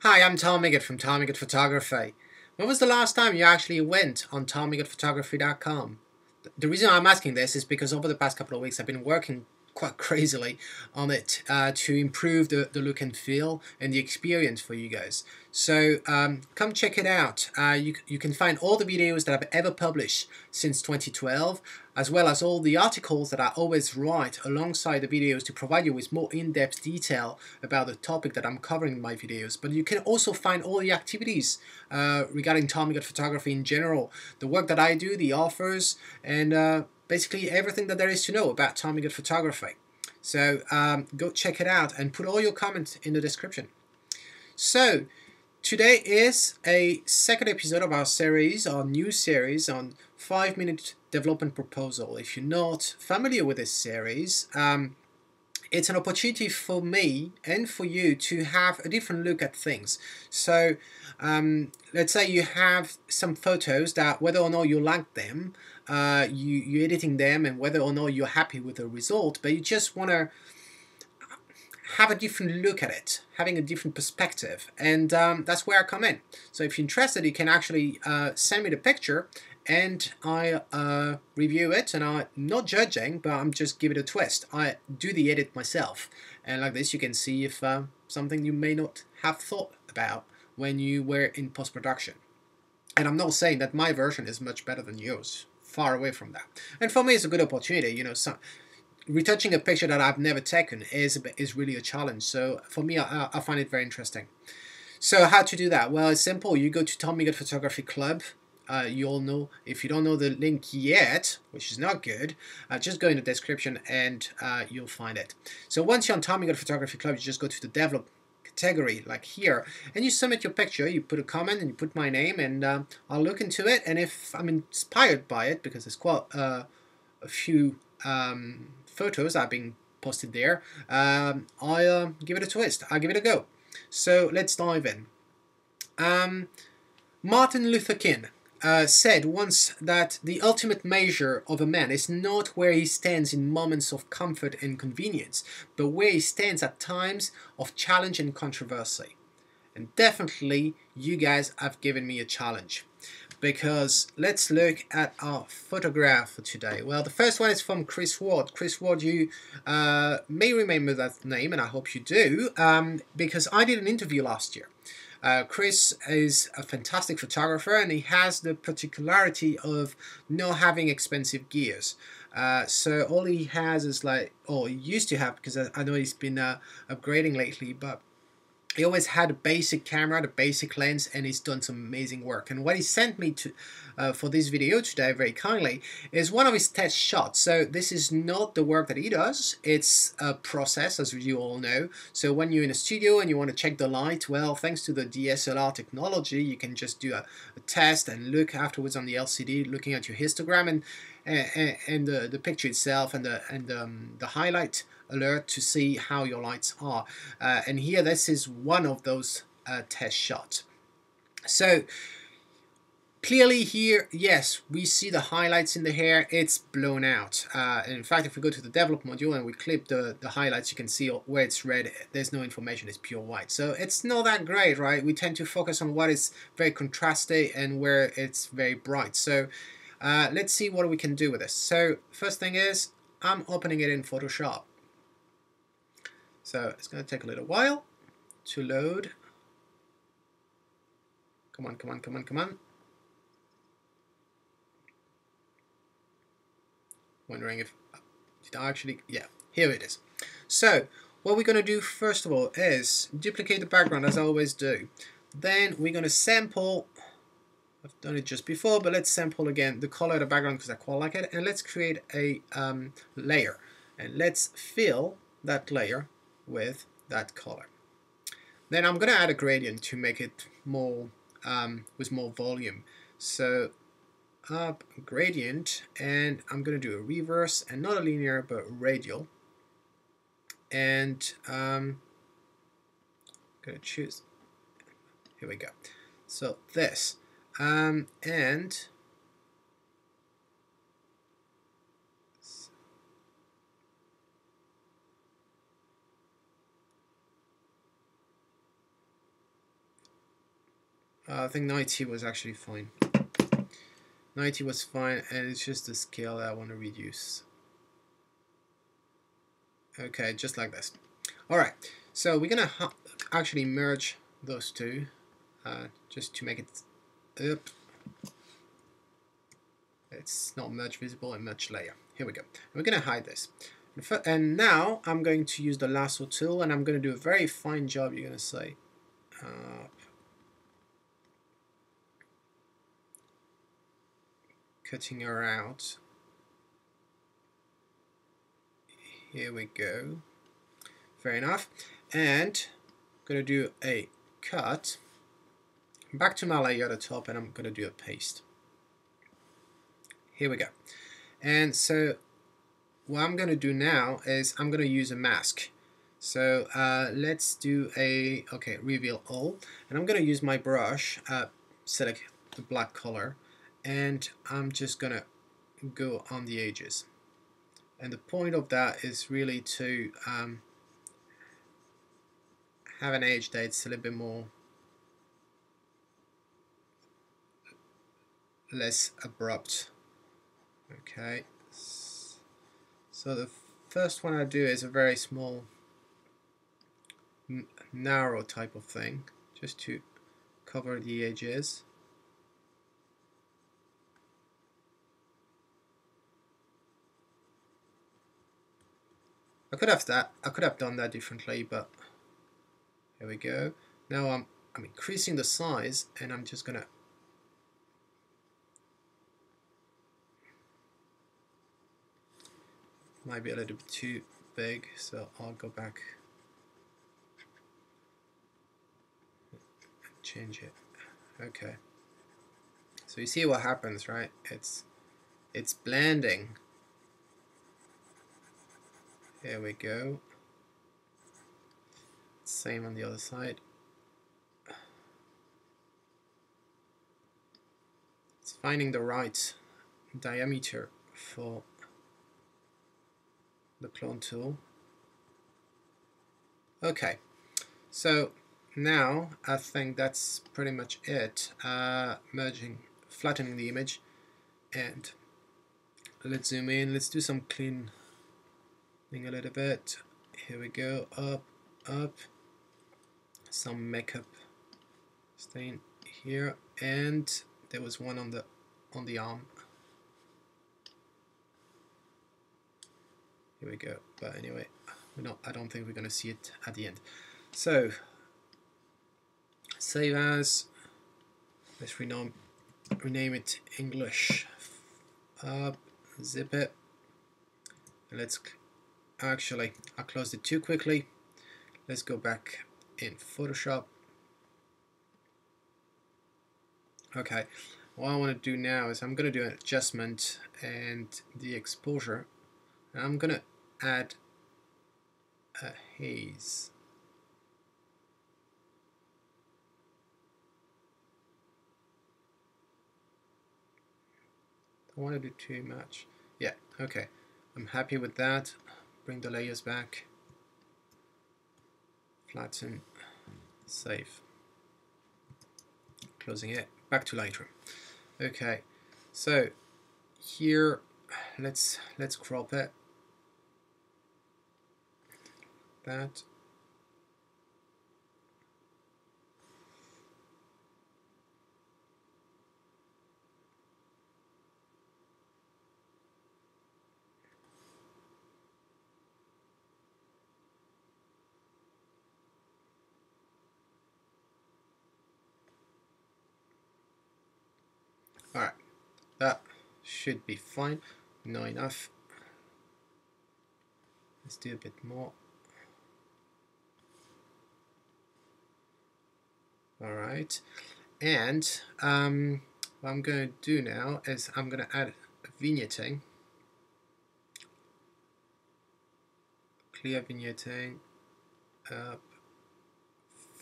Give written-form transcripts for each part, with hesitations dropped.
Hi, I'm Tom Miggott from Tom Miggott Photography. When was the last time you actually went on tommygoodphotography.com? The reason I'm asking this is because over the past couple of weeks I've been working quite crazily on it to improve the look and feel and the experience for you guys. So come check it out. You can find all the videos that I've ever published since 2012, as well as all the articles that I always write alongside the videos to provide you with more in-depth detail about the topic that I'm covering in my videos. But you can also find all the activities regarding Tom Miggott Photography in general, the work that I do, the offers, and basically everything that there is to know about Tom Miggott Photography. So go check it out and put all your comments in the description. So today is a second episode of our series, our new series on 5-minute development proposal. If you're not familiar with this series, it's an opportunity for me and for you to have a different look at things. So let's say you have some photos that whether or not you like them, you're editing them, and whether or not you're happy with the result, but you just want to have a different look at it, having a different perspective, and that's where I come in. So if you're interested, you can actually send me the picture and I review it, and I'm not judging, but I'm just give it a twist. I do the edit myself, and like this you can see if something you may not have thought about when you were in post-production. And I'm not saying that my version is much better than yours, far away from that. And for me it's a good opportunity, you know. Retouching a picture that I've never taken is really a challenge. So for me, I find it very interesting. So how to do that? Well, it's simple. You go to Tom Miggott Photography Club. You all know. If you don't know the link yet, which is not good, just go in the description and you'll find it. So once you're on Tom Miggott Photography Club, you just go to the develop category like here, and you submit your picture. You put a comment and you put my name, and I'll look into it. And if I'm inspired by it, because there's quite a few photos are being posted there, I give it a twist. I give it a go. So let's dive in. Martin Luther King said once that the ultimate measure of a man is not where he stands in moments of comfort and convenience, but where he stands at times of challenge and controversy. And definitely you guys have given me a challenge, because let's look at our photograph for today. Well, the first one is from Chris Ward. Chris Ward, you may remember that name, and I hope you do, because I did an interview last year. Chris is a fantastic photographer, and he has the particularity of not having expensive gears. So all he has is or he used to have, because I know he's been upgrading lately, but he always had a basic camera, the basic lens, and he's done some amazing work. And what he sent me to for this video today, very kindly, is one of his test shots. So this is not the work that he does, it's a process, as you all know. So when you're in a studio and you want to check the light, well, thanks to the DSLR technology, you can just do a test and look afterwards on the LCD, looking at your histogram and the picture itself and the highlight alert to see how your lights are. And here, this is one of those test shots. So clearly here, yes, we see the highlights in the hair. It's blown out. And in fact, if we go to the develop module and we clip the highlights, you can see where it's red. There's no information. It's pure white. So it's not that great, right? We tend to focus on what is very contrasty and where it's very bright. So let's see what we can do with this. So first thing is, I'm opening it in Photoshop. So it's going to take a little while to load. Come on, come on, come on, come on. Wondering if, did I actually, yeah, here it is. So what we're going to do first of all is duplicate the background, as I always do. Then we're going to sample, I've done it just before, but let's sample again the color of the background because I quite like it. And let's create a layer. And let's fill that layer with that color. Then I'm going to add a gradient to make it more with more volume. So up gradient, and I'm going to do a reverse, and not a linear but radial. And I'm going to choose, here we go. So this and I think 90 was actually fine. 90 was fine, and it's just the scale that I want to reduce. Okay, just like this. Alright, so we're gonna actually merge those two, just to make it up. It's not much visible and much layer. Here we go. We're gonna hide this. And now I'm going to use the lasso tool, and I'm gonna do a very fine job, you're gonna say. Cutting her out. Here we go. Fair enough. And I'm going to do a cut. Back to my layer at the top, and I'm going to do a paste. Here we go. And so what I'm going to do now is I'm going to use a mask. So let's do a, okay, reveal all. And I'm going to use my brush, select the black color, and I'm just going to go on the edges. And the point of that is really to have an edge that's a little bit more less abrupt. Okay, so the first one I do is a very small narrow type of thing, just to cover the edges. I could have done that differently, but here we go. Now I'm increasing the size, and I'm just gonna might be a little bit too big, so I'll go back and change it. Okay. So you see what happens, right? It's blending. Here we go. Same on the other side. It's finding the right diameter for the clone tool. Okay, so now I think that's pretty much it. Merging, flattening the image, and let's zoom in. Let's do some clean a little bit. Here we go. Up. Some makeup stain here, and there was one on the arm. Here we go. But anyway, I don't think we're gonna see it at the end. So save as. Let's rename it English. Zip it. And let's. Actually, I closed it too quickly. Let's go back in Photoshop. Okay, what I want to do now is I'm going to do an adjustment and the exposure. And I'm going to add a haze. Don't want to do too much. Yeah, okay. I'm happy with that. Bring the layers back. Flatten. Save. Closing it. Back to Lightroom. Okay. So here, let's crop it. That. Alright, that should be fine. Not enough. Let's do a bit more. Alright, and what I'm going to do now is I'm going to add a vignetting. Clear vignetting.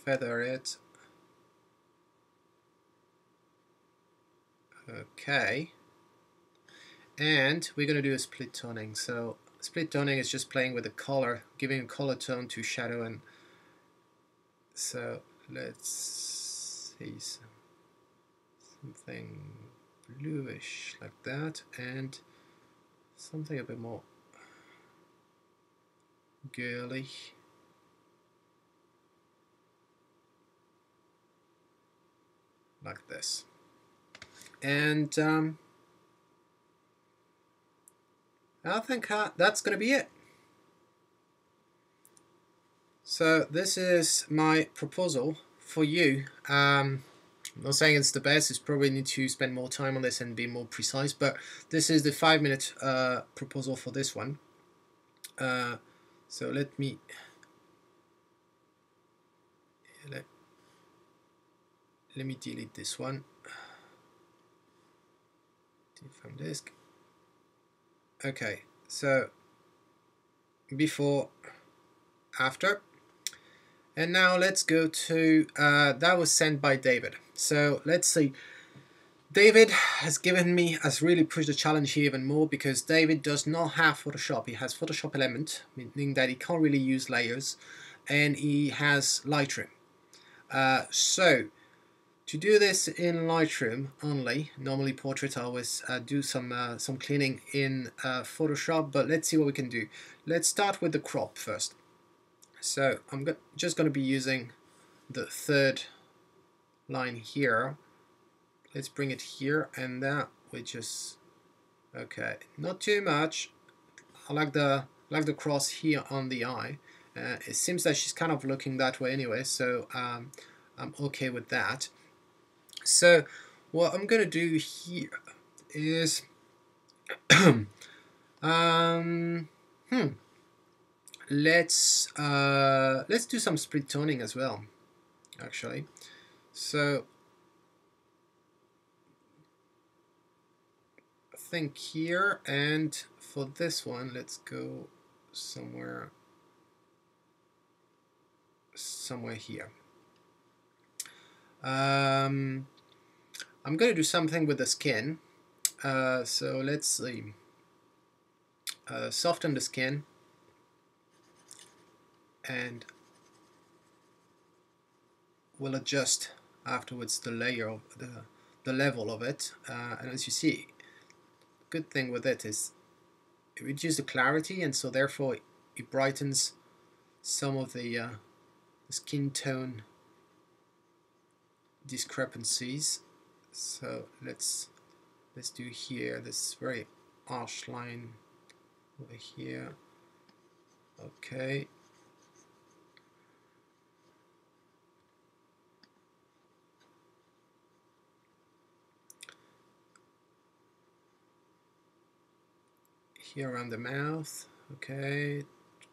Feather it. Okay, and we're going to do a split toning. So split toning is just playing with the color, giving a color tone to shadow. And so let's see. something bluish like that, and something a bit more girly. Like this. And I think that's going to be it. So this is my proposal for you. I'm not saying it's the best, you probably need to spend more time on this and be more precise, but this is the 5-minute proposal for this one. So let me delete this one. From disk. Okay, so before, after, and now let's go to that was sent by David. So let's see. David has really pushed the challenge here even more, because David does not have Photoshop. He has Photoshop Element, meaning that he can't really use layers, and he has Lightroom. So to do this in Lightroom only, normally portrait, I always do some cleaning in Photoshop, but let's see what we can do. Let's start with the crop first. So I'm just going to be using the third line here. Let's bring it here, and that we just, okay, not too much. I like the cross here on the eye. It seems that she's kind of looking that way anyway, so I'm okay with that. So what I'm gonna do here is let's do some split toning as well, actually. So I think here, and for this one, let's go somewhere here. I'm going to do something with the skin. So let's see. Soften the skin, and we'll adjust afterwards the layer of the level of it. And as you see, good thing with it is it reduces the clarity, and so therefore it brightens some of the skin tone discrepancies. So let's do here this very harsh line over here. Okay. Here around the mouth. Okay,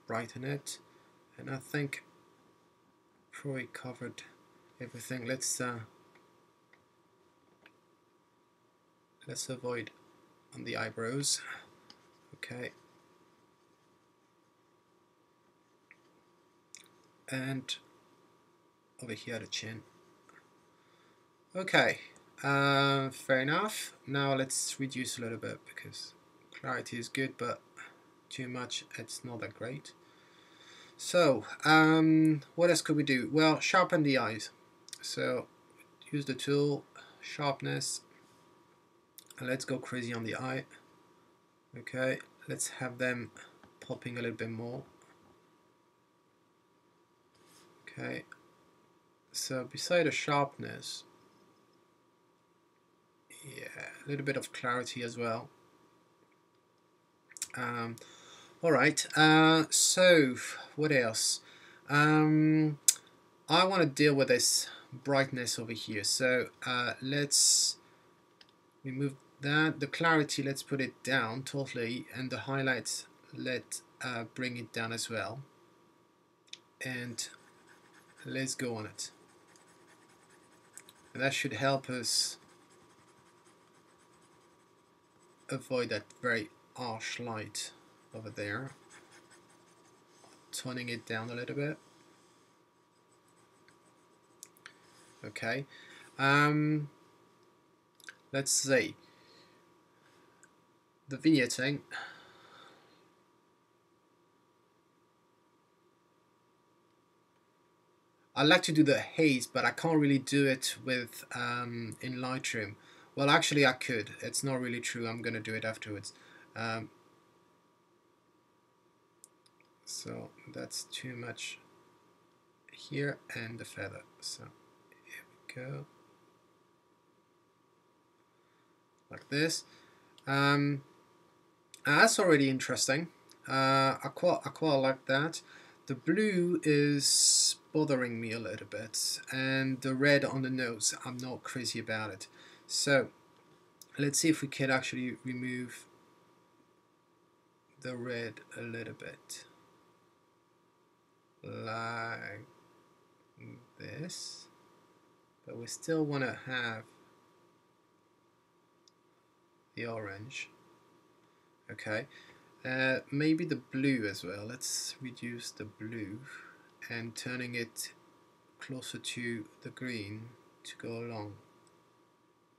brighten it, and I think probably covered everything. Let's avoid on the eyebrows. Okay, and over here the chin. Okay, fair enough. Now let's reduce a little bit, because clarity is good, but too much, it's not that great. So what else could we do? Well, sharpen the eyes. So use the tool, sharpness, and let's go crazy on the eye. Okay, let's have them popping a little bit more. Okay, so beside the sharpness, yeah, a little bit of clarity as well. Alright, so what else? I want to deal with this brightness over here, so let's remove that. The clarity, let's put it down totally, and the highlights, let's bring it down as well, and let's go on it. And that should help us avoid that very harsh light over there. Toning it down a little bit. Okay, let's see the vignetting. I like to do the haze, but I can't really do it with in Lightroom. Well, actually I could. It's not really true. I'm gonna do it afterwards. So that's too much here, and the feather. So here we go, like this. That's already interesting. I quite like that. The blue is bothering me a little bit, and the red on the nose, I'm not crazy about it. So let's see if we can actually remove the red a little bit, like this, but we still want to have the orange. Okay, maybe the blue as well. Let's reduce the blue and turning it closer to the green to go along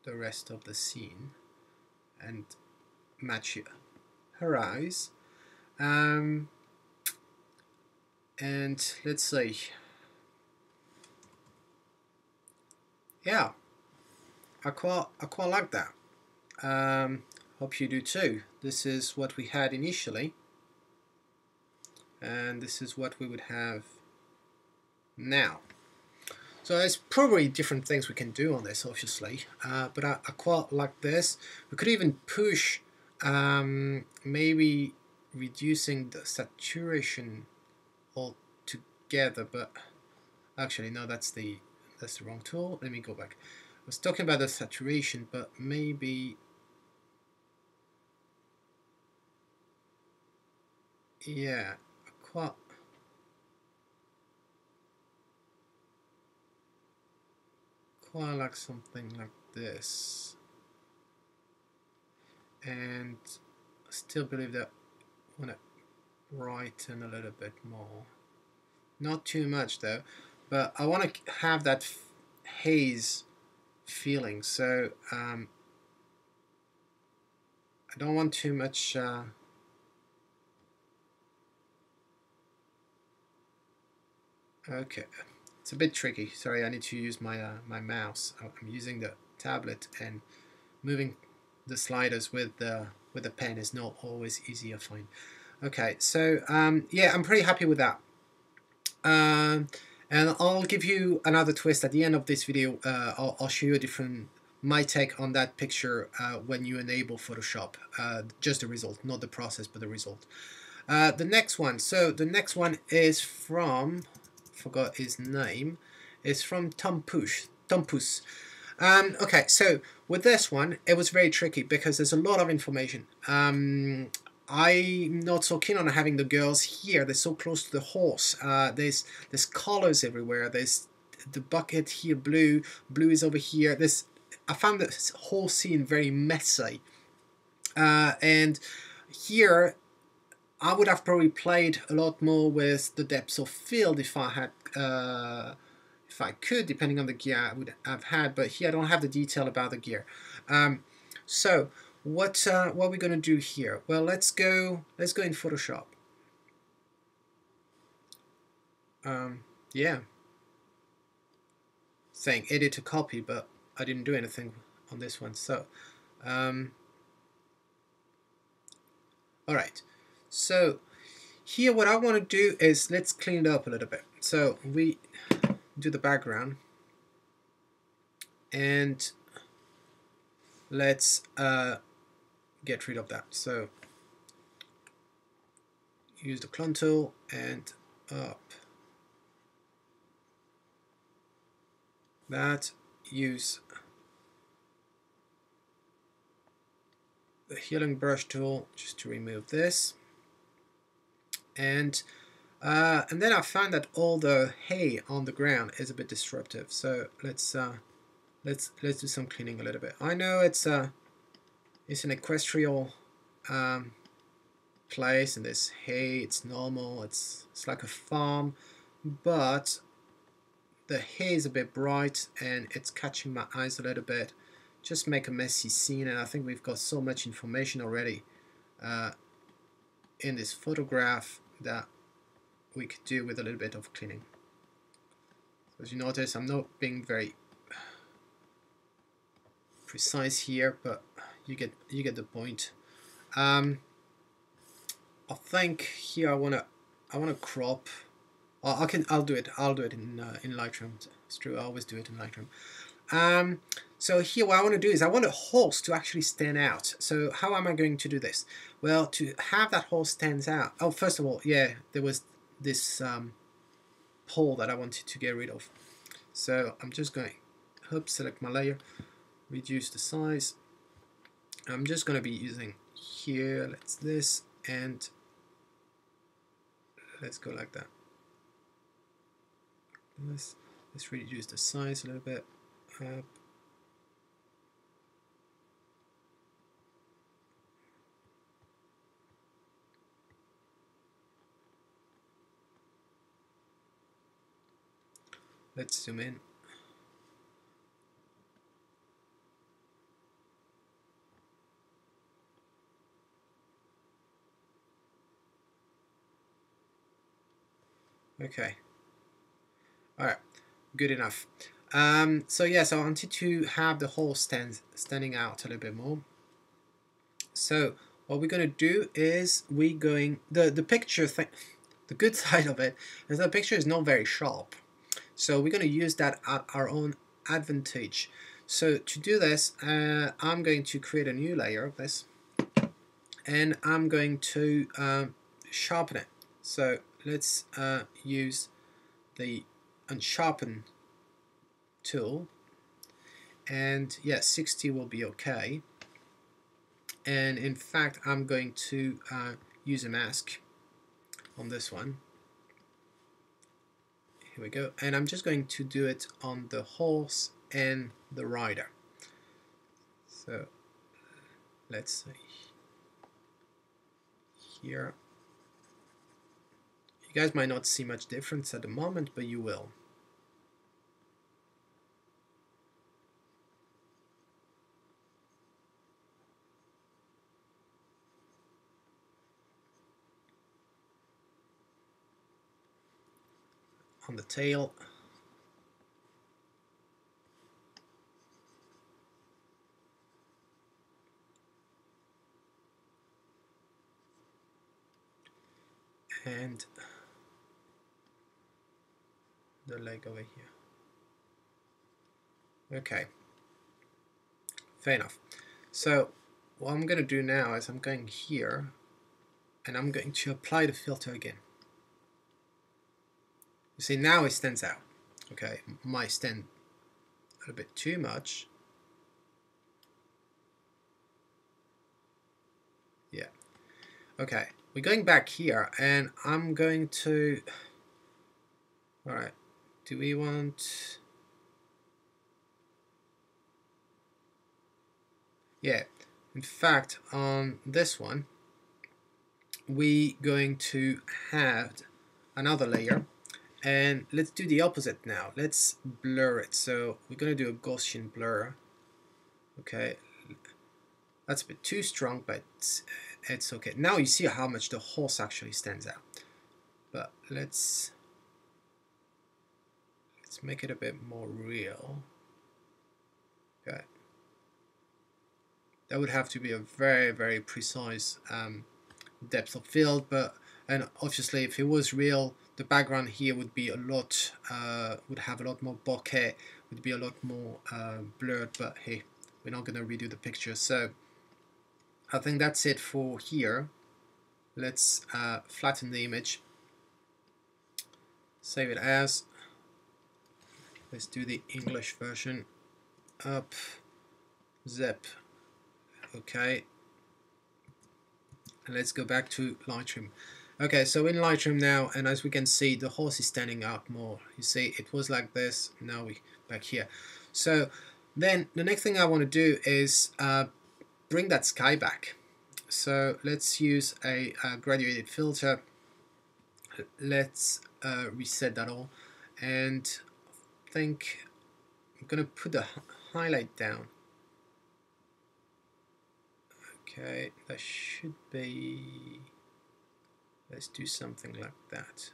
the rest of the scene and match her eyes. And let's see. Yeah, I quite like that. Hope you do too. This is what we had initially, and this is what we would have now. So there's probably different things we can do on this, obviously, but I quite like this. We could even push, maybe reducing the saturation altogether, but actually no, that's the wrong tool. Let me go back. I was talking about the saturation, but maybe, yeah, quite like something like this, and I still believe that I want to brighten a little bit more, not too much though, but I want to have that haze feeling, so I don't want too much okay, it's a bit tricky. Sorry, I need to use my my mouse. I'm using the tablet, and moving the sliders with the pen is not always easy, I find. Okay, so yeah, I'm pretty happy with that. And I'll give you another twist at the end of this video. I'll show you a different my take on that picture when you enable Photoshop. Just the result, not the process, but the result. The next one. So the next one is from, forgot his name, is from Tom Puss. Okay, so with this one, it was very tricky because there's a lot of information. I'm not so keen on having the girls here. They're so close to the horse. There's colors everywhere. There's the bucket here, blue is over here. I found this whole scene very messy. And here, I would have probably played a lot more with the depths of field if I had, if I could, depending on the gear I would have had. But here I don't have the detail about the gear. So what are we going to do here? Well, let's go in Photoshop. Yeah, saying edit to copy, but I didn't do anything on this one. So all right, so here what I want to do is let's clean it up a little bit. So we do the background, and let's get rid of that. So use the clone tool and up. That, use the healing brush tool just to remove this, and then I found that all the hay on the ground is a bit disruptive. So let's do some cleaning a little bit. I know it's an equestrial place, and this hay, it's normal. It's like a farm, but the hay is a bit bright and it's catching my eyes a little bit. Just make a messy scene, and I think we've got so much information already in this photograph that we could do with a little bit of cleaning. As you notice, I'm not being very precise here, but you get the point. I think here I wanna crop. I'll do it in Lightroom. It's true, I always do it in Lightroom. So here what I want to do is I want a horse to actually stand out. So how am I going to do this? Well, to have that horse stands out. Oh, first of all, yeah, there was this pole that I wanted to get rid of. So I'm just going to select my layer, reduce the size. I'm just going to be using here, let's this, and let's go like that. Let's reduce the size a little bit. Let's zoom in. Okay. All right. Good enough. So yes, I wanted to have the whole standing out a little bit more. So what we're going to do is the picture thing. The good side of it is that the picture is not very sharp. So we're going to use that at our own advantage. So to do this, I'm going to create a new layer of this, and I'm going to sharpen it. So let's use the unsharpen tool, and yeah, 60 will be okay. And in fact, I'm going to use a mask on this one. Here we go, and I'm just going to do it on the horse and the rider. So let's see here. You guys might not see much difference at the moment, but you will. On the tail, and the leg over here. Okay, fair enough. So what I'm going to do now is I'm going here, and I'm going to apply the filter again. You see, now it stands out. Okay, it might stand a little bit too much. Yeah. Okay, we're going back here, and I'm going to... Alright, do we want... Yeah, in fact, on this one, we're going to have another layer, and let's do the opposite now. Let's blur it. So we're going to do a Gaussian blur. Okay, that's a bit too strong, but it's okay. Now you see how much the horse actually stands out. But let's make it a bit more real. Okay, that would have to be a very, very precise depth of field, and obviously if it was real, the background here would be a lot would have a lot more bokeh, would be a lot more blurred, but hey, we're not going to redo the picture. So I think that's it for here. Let's flatten the image, save it as, let's do the English version, up, zip, okay, and let's go back to Lightroom. Okay, so in Lightroom now, and as we can see, the horse is standing out more. You see, it was like this, now we back here. So then the next thing I want to do is bring that sky back. So let's use a graduated filter. Let's reset that all, and I think I'm gonna put the highlight down. Okay, that should be, let's do something like that.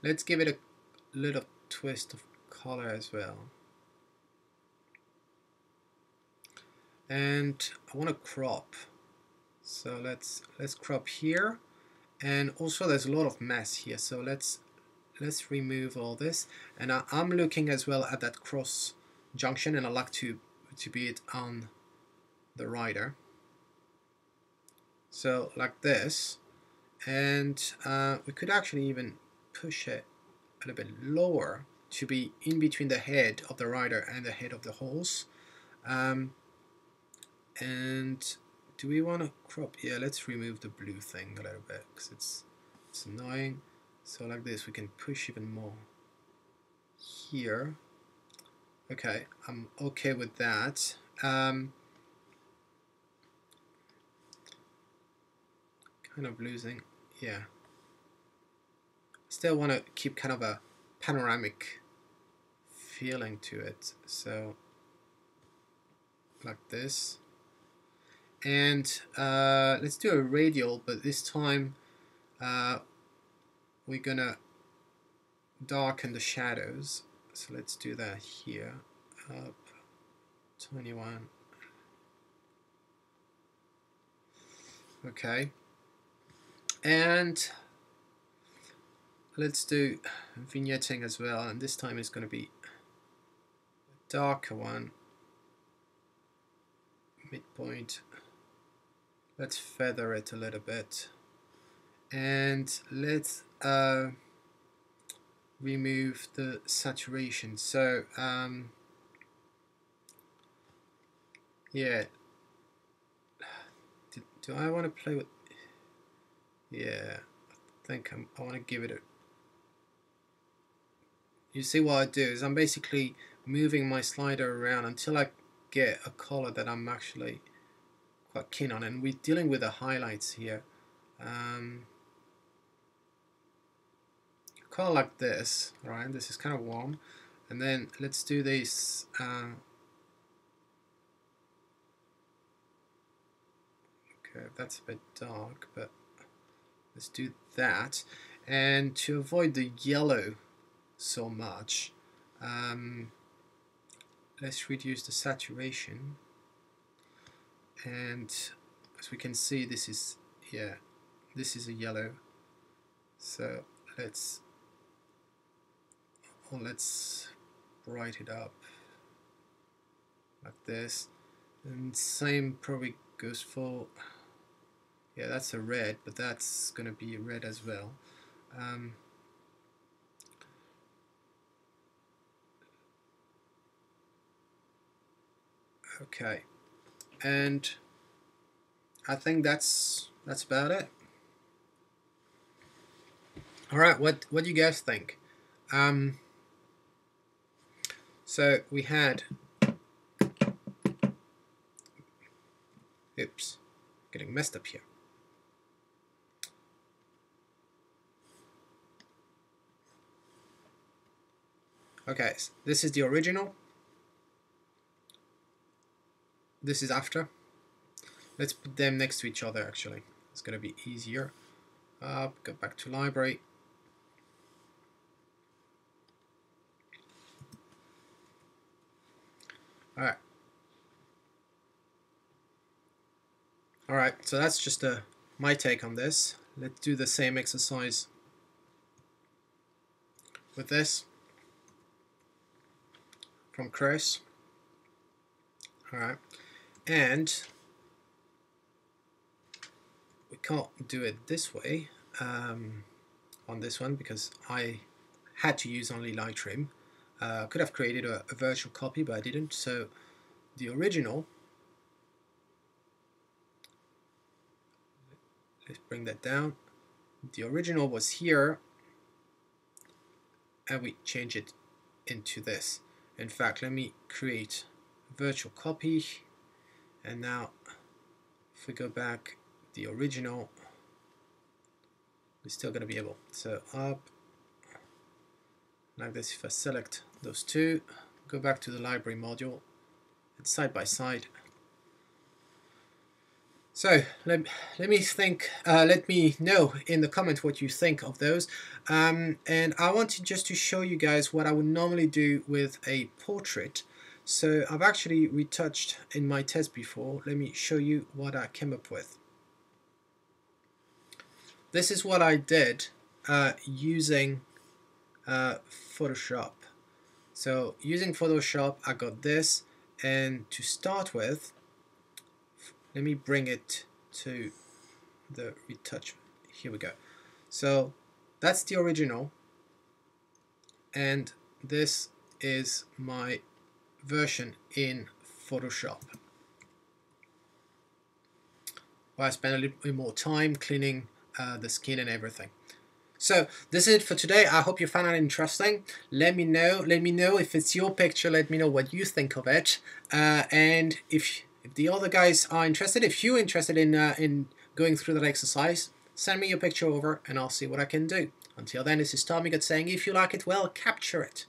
let's give it a little twist of color as well. And I want to crop, so let's crop here. And also there's a lot of mess here, so let's remove all this. And I'm looking as well at that cross junction, and I like to be it on the rider, so like this. And we could actually even push it a little bit lower to be in between the head of the rider and the head of the horse. And do we want to crop? Yeah, let's remove the blue thing a little bit because it's annoying. So like this, we can push even more here. Okay, I'm okay with that. Kind of losing, yeah. Still want to keep kind of a panoramic feeling to it, so like this. And let's do a radial, but this time we're gonna darken the shadows. So let's do that here. Up 21. Okay. And let's do vignetting as well, and this time it's going to be a darker one. Midpoint. Let's feather it a little bit, and let's remove the saturation. So yeah, do I want to play with? Yeah, I think I want to give it a. You see what I do is I'm basically moving my slider around until I get a color that I'm actually quite keen on, and we're dealing with the highlights here. Color like this, right? This is kind of warm, and then let's do this. Okay, that's a bit dark, but let's do that. And to avoid the yellow so much, let's reduce the saturation. And as we can see, this is, yeah, this is a yellow. So let's brighten it up like this. And same probably goes for, yeah, that's a red, but that's gonna be a red as well. Okay, and I think that's about it. All right, what do you guys think? So we had, oops, getting messed up here. Okay, so this is the original. This is after. Let's put them next to each other, actually. It's going to be easier. Go back to library. Alright. Alright, so that's just my take on this. Let's do the same exercise with this from Chris. Alright, and we can't do it this way on this one because I had to use only Lightroom. Could have created a virtual copy, but I didn't. So the original, let's bring that down. The original was here, and we change it into this. In fact, let me create a virtual copy, and now if we go back, the original, we're still going to be able, so up like this. If I select those two, go back to the library module, it's side by side. So let me think. Let me know in the comment what you think of those. And I wanted just to show you guys what I would normally do with a portrait. So I've actually retouched in my test before. Let me show you what I came up with. This is what I did using Photoshop. So using Photoshop, I got this, and to start with, let me bring it to the retouch. Here we go. So that's the original, and this is my version in Photoshop, where I spent a little bit more time cleaning the skin and everything. So this is it for today. I hope you found it interesting. Let me know if it's your picture. Let me know what you think of it, and if the other guys are interested, if you're interested in going through that exercise, send me your picture over and I'll see what I can do. Until then, this is Tommy saying, if you like it, well, capture it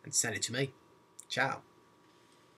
and send it to me. Ciao.